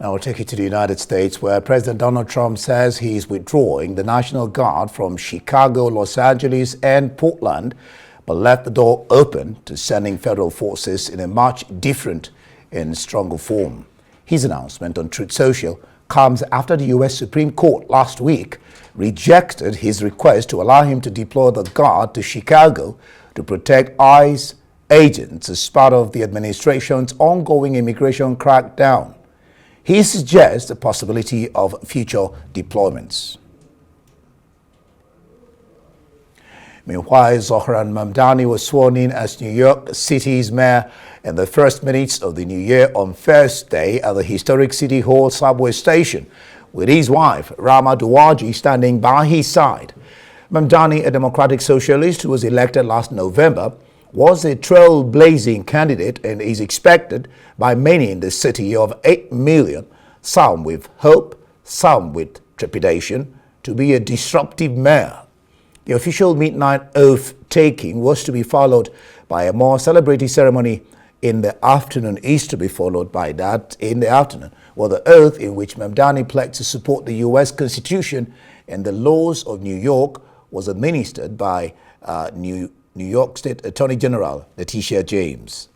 Now we'll take you to the United States, where President Donald Trump says he is withdrawing the National Guard from Chicago, Los Angeles, and Portland, but left the door open to sending federal forces in a much different and stronger form. His announcement on Truth Social comes after the U.S. Supreme Court last week rejected his request to allow him to deploy the Guard to Chicago to protect ICE agents as part of the administration's ongoing immigration crackdown. He suggests the possibility of future deployments. Meanwhile, Zohran Mamdani was sworn in as New York City's mayor in the first minutes of the new year on Thursday at the historic City Hall subway station, with his wife, Rama Duwaji, standing by his side. Mamdani, a democratic socialist who was elected last November, was a trailblazing candidate and is expected by many in the city of 8 million, some with hope, some with trepidation, to be a disruptive mayor. The official midnight oath-taking was to be followed by a more celebratory ceremony in the afternoon, is to be followed by that in the afternoon, well, the oath in which Mamdani pledged to support the U.S. Constitution and the laws of New York was administered by New York State Attorney General Letitia James.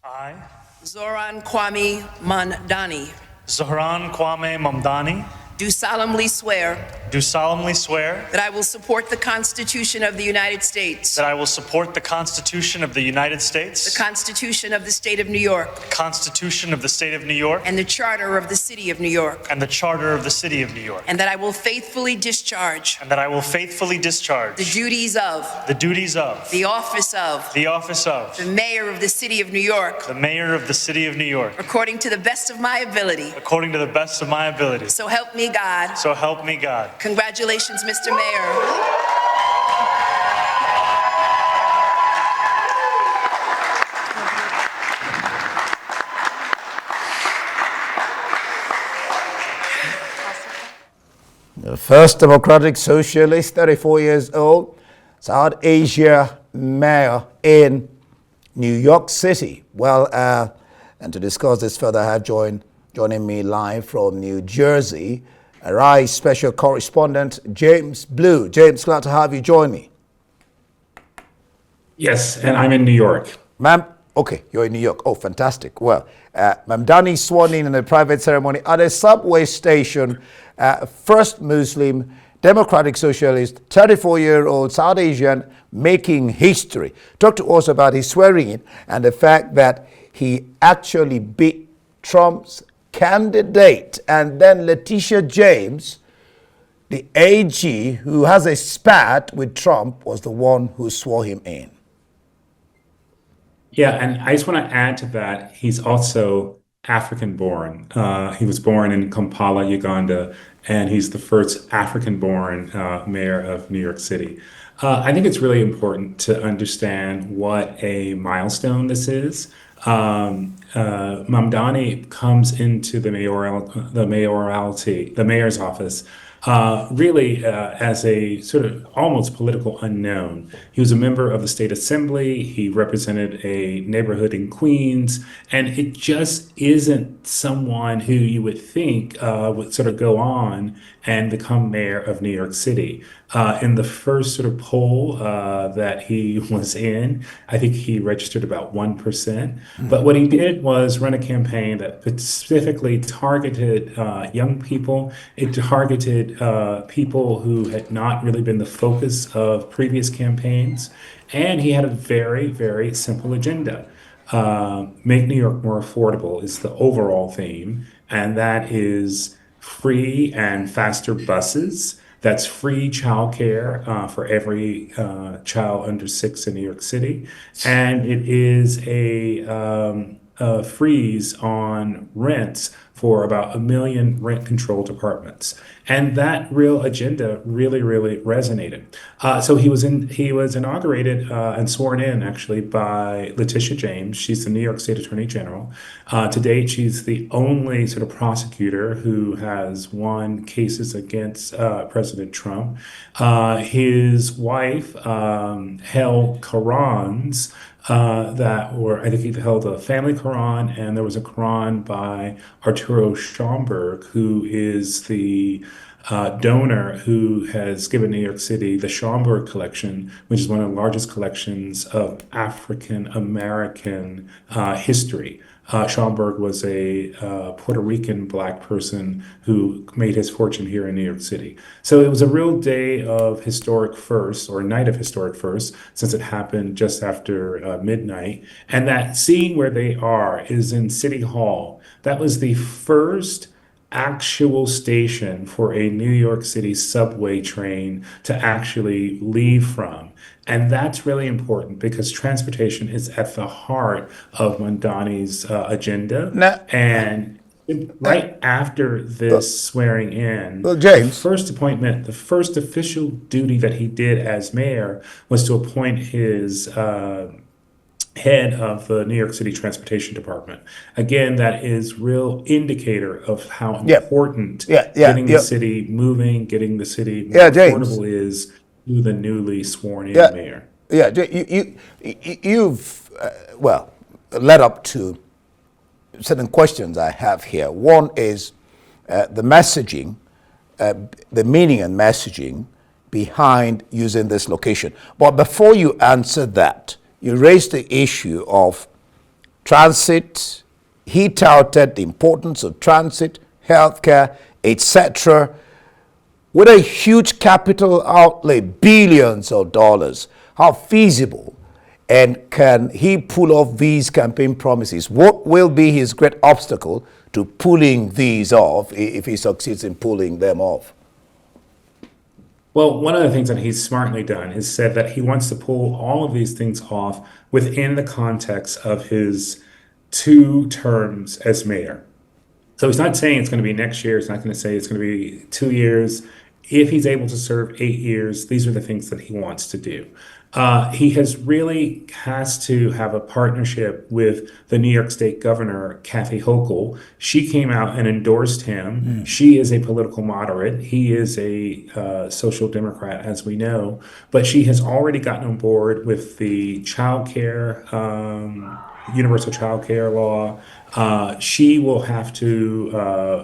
I, Zohran Kwame Mamdani, Zohran Kwame Mamdani, do solemnly swear that I will support the Constitution of the United States, the Constitution of the United States, the Constitution of the State of New York, the Constitution of the State of New York, and the Charter of the City of New York, and the Charter of the City of New York, and that I will faithfully discharge and that I will faithfully discharge the duties of the office of the Mayor of the City of New York, according to the best of my ability. So help me God. So help me God. Congratulations, Mr. Mayor. The first democratic socialist, 34 years old, South Asia mayor in New York City. Well, and to discuss this further, I have joining me live from New Jersey, Arise special correspondent James Blue. James, glad to have you join me. Yes, and I'm in New York. Okay, you're in New York. Oh, fantastic. Well, Mamdani sworn in a private ceremony at a subway station. First Muslim, democratic socialist, 34-year-old South Asian making history. Talk to us about his swearing in and the fact that he actually beat Trump's candidate. And then Letitia James, the AG who has a spat with Trump, was the one who swore him in. Yeah, and I just want to add to that, he's also African-born. He was born in Kampala, Uganda, and he's the first African-born mayor of New York City. I think it's really important to understand what a milestone this is. Mamdani comes into the mayor's office really as a sort of almost political unknown. He was a member of the state assembly. He represented a neighborhood in Queens, and it just isn't someone who you would think would sort of go on and become mayor of New York City. In the first sort of poll that he was in, I think he registered about 1%. But what he did was run a campaign that specifically targeted young people. It targeted people who had not really been the focus of previous campaigns. And he had a very, very simple agenda. Make New York more affordable is the overall theme. And that is free and faster buses. That's free childcare for every child under 6 in New York City. And it is a freeze on rents for about 1 million rent-controlled apartments, and that real agenda really resonated. So he was inaugurated and sworn in actually by Letitia James. She's the New York State Attorney General. To date, she's the only sort of prosecutor who has won cases against President Trump. His wife held Qurans that were, I think he held a family Quran, and there was a Quran by Arturo Schomburg, who is the donor who has given New York City the Schomburg collection, which is one of the largest collections of African American history. Schomburg was a Puerto Rican black person who made his fortune here in New York City. So it was a real day of historic firsts, or night of historic firsts, since it happened just after midnight. And that scene where they are is in City Hall. That was the first actual station for a New York City subway train to actually leave from. And that's really important because transportation is at the heart of Mamdani's agenda. Now, And right after this swearing in, the James, first appointment, the first official duty that he did as mayor was to appoint his head of the New York City Transportation Department. Again, that is real indicator of how important getting the city moving, getting the city more affordable is to the newly sworn in mayor. Yeah, you've well led up to certain questions I have here. One is the messaging, the meaning and messaging behind using this location. But before you answer that, you raised the issue of transit. He touted the importance of transit, healthcare, etc. With a huge capital outlay, billions of dollars, how feasible and can he pull off these campaign promises? What will be his great obstacle to pulling these off if he succeeds in pulling them off? Well, one of the things that he's smartly done is said that he wants to pull all of these things off within the context of his 2 terms as mayor. So he's not saying it's going to be next year. He's not going to say it's going to be 2 years. If he's able to serve 8 years, these are the things that he wants to do. He has to have a partnership with the New York State Governor, Kathy Hochul. She came out and endorsed him. She is a political moderate. He is a social democrat, as we know. But she has already gotten on board with the universal child care law. She will have to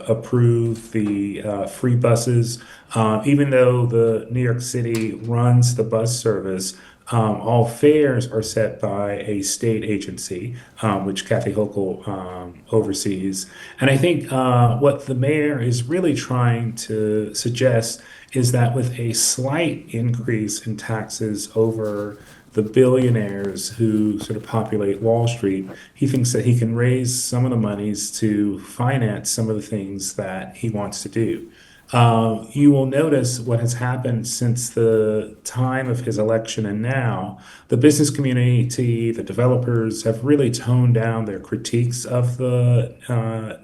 approve the free buses. Even though the New York City runs the bus service, all fares are set by a state agency, which Kathy Hochul oversees. And I think what the mayor is really trying to suggest is that with a slight increase in taxes over the billionaires who sort of populate Wall Street, he thinks that he can raise some of the monies to finance some of the things that he wants to do. You will notice what has happened since the time of his election and now. The business community, the developers have really toned down their critiques of the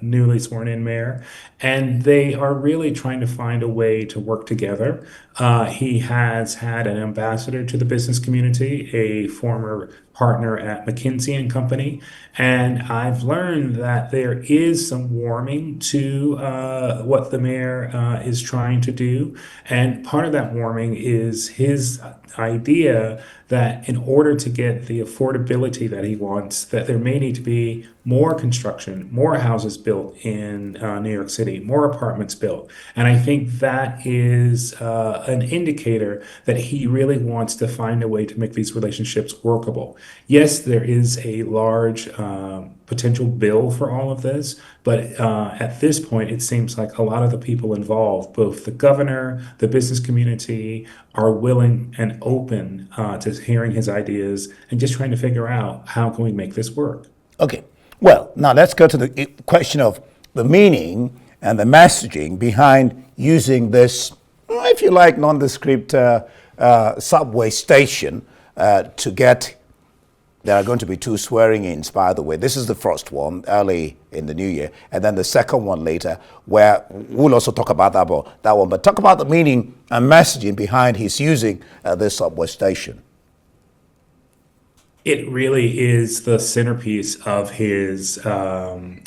newly sworn in mayor, and they are really trying to find a way to work together. He has had an ambassador to the business community, a former partner at McKinsey and Company, and I've learned that there is some warming to what the mayor is trying to do, and part of that warming is his idea that in order to get the affordability that he wants, that there may need to be more construction, more houses built in New York City, more apartments built. And I think that is an indicator that he really wants to find a way to make these relationships workable. Yes, there is a large potential bill for all of this, but at this point, it seems like a lot of the people involved, both the governor, the business community, are willing and open to hearing his ideas and just trying to figure out how can we make this work. Okay. Well, now let's go to the question of the meaning and the messaging behind using this, if you like, nondescript subway station to get there are going to be 2 swearing-ins, by the way. This is the first one early in the new year, and then the second one later, where we'll also talk about that one. But talk about the meaning and messaging behind his using this subway station. It really is the centerpiece of his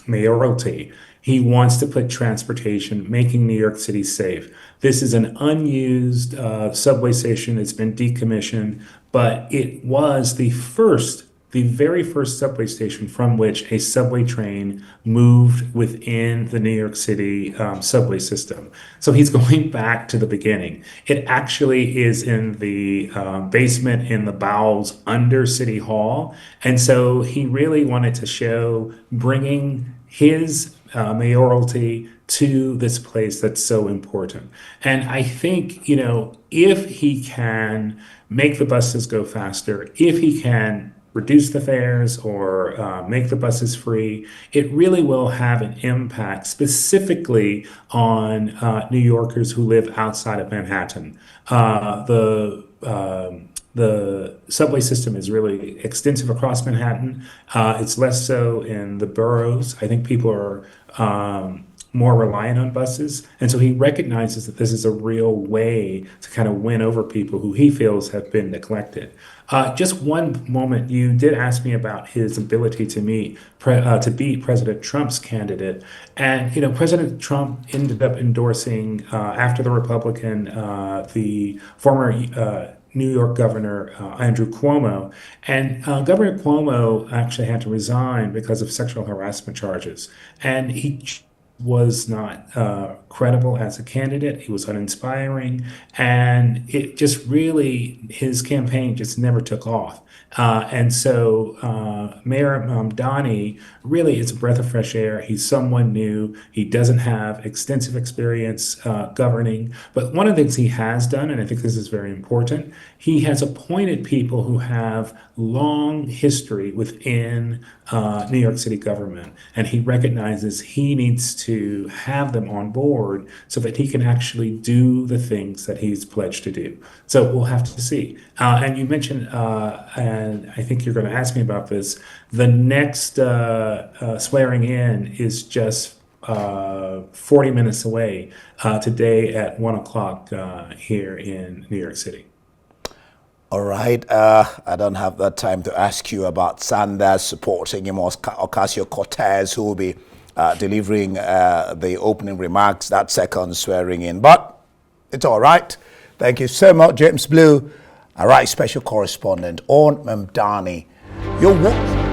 mayoralty. He wants to put transportation, making New York City safe. This is an unused subway station. It's been decommissioned, but it was the very first subway station from which a subway train moved within the New York City subway system. So he's going back to the beginning. It actually is in the basement in the bowels under City Hall. And so he really wanted to show bringing his mayoralty to this place that's so important. And I think, if he can make the buses go faster, if he can reduce the fares or make the buses free, it really will have an impact specifically on New Yorkers who live outside of Manhattan. The subway system is really extensive across Manhattan. It's less so in the boroughs. I think people are more reliant on buses. And so he recognizes that this is a real way to kind of win over people who he feels have been neglected. Just one moment, you did ask me about his ability to beat President Trump's candidate. And, President Trump ended up endorsing, after the Republican, the former New York Governor Andrew Cuomo. And Governor Cuomo actually had to resign because of sexual harassment charges. And he was not credible as a candidate. He was uninspiring. And it just really, his campaign just never took off. And so Mayor Mamdani really is a breath of fresh air. He's someone new. He doesn't have extensive experience governing. But one of the things he has done, and I think this is very important, he has appointed people who have long history within New York City government. And he recognizes he needs to have them on board so that he can actually do the things that he's pledged to do. So we'll have to see. And you mentioned, and I think you're going to ask me about this, the next swearing in is just 40 minutes away today at 1 o'clock here in New York City. All right. I don't have that time to ask you about Sanders supporting him or Ocasio-Cortez, who will be delivering the opening remarks, that second swearing in. But it's all right. Thank you so much, James Blue, our special correspondent on Mamdani. Your work.